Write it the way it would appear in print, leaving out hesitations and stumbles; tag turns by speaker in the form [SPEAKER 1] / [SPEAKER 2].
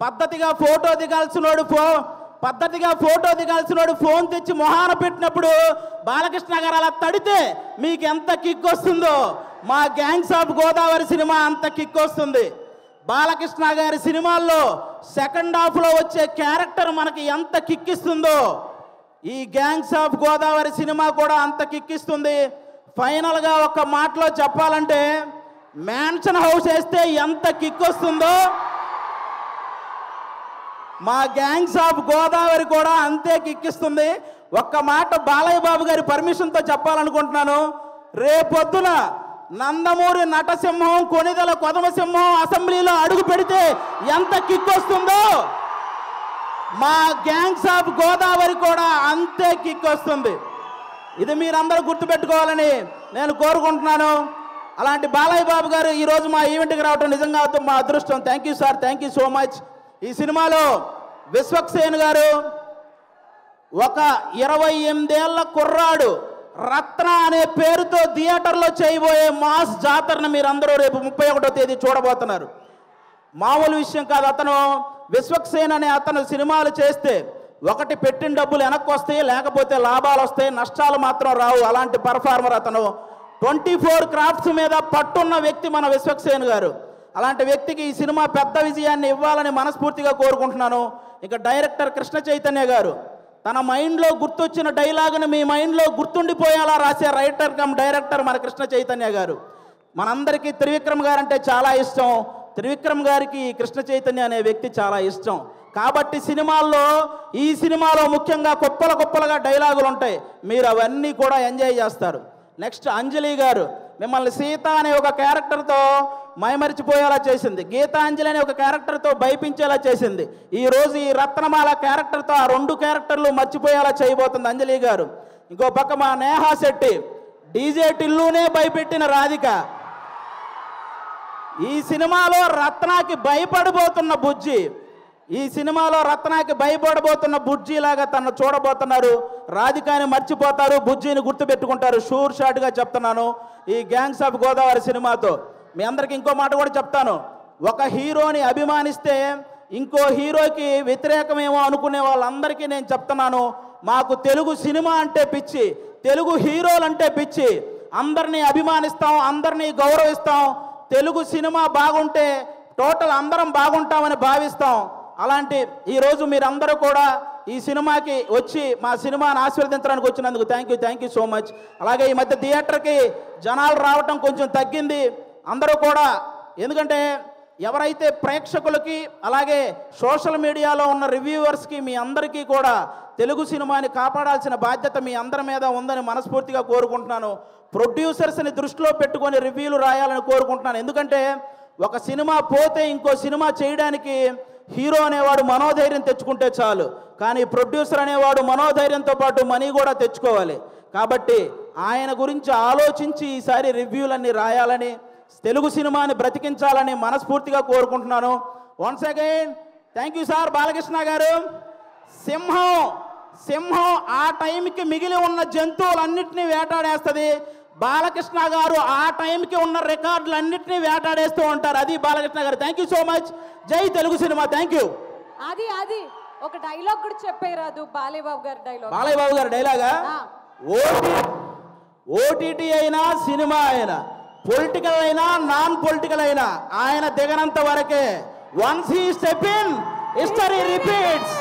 [SPEAKER 1] పద్ధతిగా photo దిగాల్సినోడు phone తెచ్చి మొహాన పెట్టినప్పుడు బాలకృష్ణ గారు అలా తడితే మీకు ఎంత కిక్ వస్తుందో మా గ్యాంగ్స్ ఆఫ్ గోదావరి సినిమా అంత కిక్ వస్తుంది. బాలకృష్ణ గారి సినిమాల్లో సెకండ్ హాఫ్లో వచ్చే క్యారెక్టర్ మనకి ఎంత కిక్ ఇస్తుందో ఈ గ్యాంగ్స్ ఆఫ్ గోదావరి సినిమా కూడా అంత కిక్ ఇస్తుంది. ఫైనల్గా ఒక మాటలో చెప్పాలంటే మ్యాన్షన్ హౌస్ వేస్తే ఎంత కిక్ వస్తుందో మా గ్యాంగ్స్ ఆఫ్ గోదావరి కూడా అంతే కిక్కిస్తుంది. ఒక్క మాట బాలయ్య బాబు గారి పర్మిషన్తో చెప్పాలనుకుంటున్నాను. రేపొద్దున నందమూరి నటసింహం కొనిదల కొదమసింహం అసెంబ్లీలో అడుగు పెడితే ఎంత కిక్ వస్తుందో మా గ్యాంగ్స్ ఆఫ్ గోదావరి కూడా అంతే కిక్ వస్తుంది. ఇది మీరందరూ గుర్తుపెట్టుకోవాలని నేను కోరుకుంటున్నాను. అలాంటి బాలయ్య బాబు గారు ఈరోజు మా ఈవెంట్కి రావడం నిజంగా మా అదృష్టం. Thank you sir, thank you so much. ఈ సినిమాలో విశ్వక్సేన్ గారు ఒక 28 ఏళ్ల కుర్రాడు రత్న అనే పేరుతో థియేటర్లో చేయబోయే మాస్ జాతరను మీరందరూ రేపు 31వ తేదీ చూడబోతున్నారు. మామూలు విషయం కాదు. అతను విశ్వక్సేన్ అనే అతను సినిమాలు చేస్తే ఒకటి పెట్టిన డబ్బులు వెనక్కి వస్తాయి, లేకపోతే లాభాలు వస్తాయి, నష్టాలు మాత్రం రావు. అలాంటి పర్ఫార్మర్ అతను. 24 క్రాఫ్ట్స్ మీద పట్టున్న వ్యక్తి మన విశ్వక్సేన్ గారు. అలాంటి వ్యక్తికి ఈ సినిమా పెద్ద విజయాన్ని ఇవ్వాలని మనస్ఫూర్తిగా కోరుకుంటున్నాను. ఇక డైరెక్టర్ కృష్ణ చైతన్య గారు తన మైండ్లో గుర్తొచ్చిన డైలాగును మీ మైండ్లో గుర్తుండిపోయేలా రాసే రైటర్ కమ్ డైరెక్టర్ మన కృష్ణ చైతన్య గారు. మనందరికీ త్రివిక్రమ్ గారు అంటే చాలా ఇష్టం. త్రివిక్రమ్ గారికి కృష్ణ చైతన్య అనే వ్యక్తి చాలా ఇష్టం. కాబట్టి ఈ సినిమాలో ముఖ్యంగా కుప్పలుగా డైలాగులు ఉంటాయి. మీరు అవన్నీ కూడా ఎంజాయ్ చేస్తారు. నెక్స్ట్ అంజలి గారు మిమ్మల్ని సీత అనే ఒక క్యారెక్టర్తో మైమరిచిపోయేలా చేసింది. గీతాంజలి అనే ఒక క్యారెక్టర్తో భయపించేలా చేసింది. ఈరోజు ఈ రత్నమాల క్యారెక్టర్తో ఆ 2 క్యారెక్టర్లు మర్చిపోయేలా చేయబోతుంది అంజలి గారు. ఇంకో పక్క మా నేహా శెట్టి డీజే టిల్లునే భయపెట్టిన రాధిక. ఈ సినిమాలో రత్నాకి భయపడబోతున్న బుజ్జి లాగా తను చూడబోతున్నారు. రాధికాని మర్చిపోతారు, బుజ్జిని గుర్తుపెట్టుకుంటారు. షూర్ షాట్గా చెప్తున్నాను. ఈ గ్యాంగ్స్ ఆఫ్ గోదావరి సినిమాతో మీ అందరికి ఇంకో మాట కూడా చెప్తాను. ఒక హీరోని అభిమానిస్తే ఇంకో హీరోకి వ్యతిరేకమేమో అనుకునే వాళ్ళందరికీ నేను చెప్తున్నాను, మాకు తెలుగు సినిమా అంటే పిచ్చి, తెలుగు హీరోలు అంటే పిచ్చి. అందరినీ అభిమానిస్తాం, అందరినీ గౌరవిస్తాం. తెలుగు సినిమా బాగుంటే టోటల్ అందరం బాగుంటామని భావిస్తాం. అలాంటి ఈరోజు మీరందరూ కూడా ఈ సినిమాకి వచ్చి మా సినిమాని ఆశీర్వదించడానికి వచ్చినందుకు థ్యాంక్ యూ సో మచ్. అలాగే ఈ మధ్య థియేటర్కి జనాలు రావటం కొంచెం తగ్గింది. అందరూ కూడా ఎందుకంటే ఎవరైతే ప్రేక్షకులకి అలాగే సోషల్ మీడియాలో ఉన్న రివ్యూవర్స్కి మీ అందరికీ కూడా తెలుగు సినిమాని కాపాడాల్సిన బాధ్యత మీ అందరి మీద ఉందని మనస్ఫూర్తిగా కోరుకుంటున్నాను. ప్రొడ్యూసర్స్ని దృష్టిలో పెట్టుకొని రివ్యూలు రాయాలని కోరుకుంటున్నాను. ఎందుకంటే ఒక సినిమా పోతే ఇంకో సినిమా చేయడానికి హీరో అనేవాడు మనోధైర్యం తెచ్చుకుంటే చాలు, కానీ ప్రొడ్యూసర్ అనేవాడు మనోధైర్యంతో పాటు మనీ కూడా తెచ్చుకోవాలి. కాబట్టి ఆయన గురించి ఆలోచించి ఈసారి రివ్యూలన్నీ రాయాలని, తెలుగు సినిమాని బ్రతికించాలని మనస్ఫూర్తిగా కోరుకుంటున్నాను. Once again thank you sir. Balakrishna గారు, సింహం ఆ టైంకి మిగిలి ఉన్న జంతువులన్నింటినీ వేటాడేస్తుంది. బాలకృష్ణ గారు ఆ టైంకి ఉన్న రికార్డులన్నింటినీ వేటాడేస్తూ ఉంటారు. అది బాలకృష్ణ గారు. Thank you so much. జై తెలుగు సినిమా. Thank you.
[SPEAKER 2] అది ఒక డైలాగ్ కూడా చెప్పేరాదు బాలయ్య బాబు గారి
[SPEAKER 1] డైలాగా ఓటీటీ అయినా సినిమా అయినా పొలిటికల్ అయినా నాన్ పొలిటికల్ అయినా ఆయన దిగనంత వరకే. Once he step in history repeats.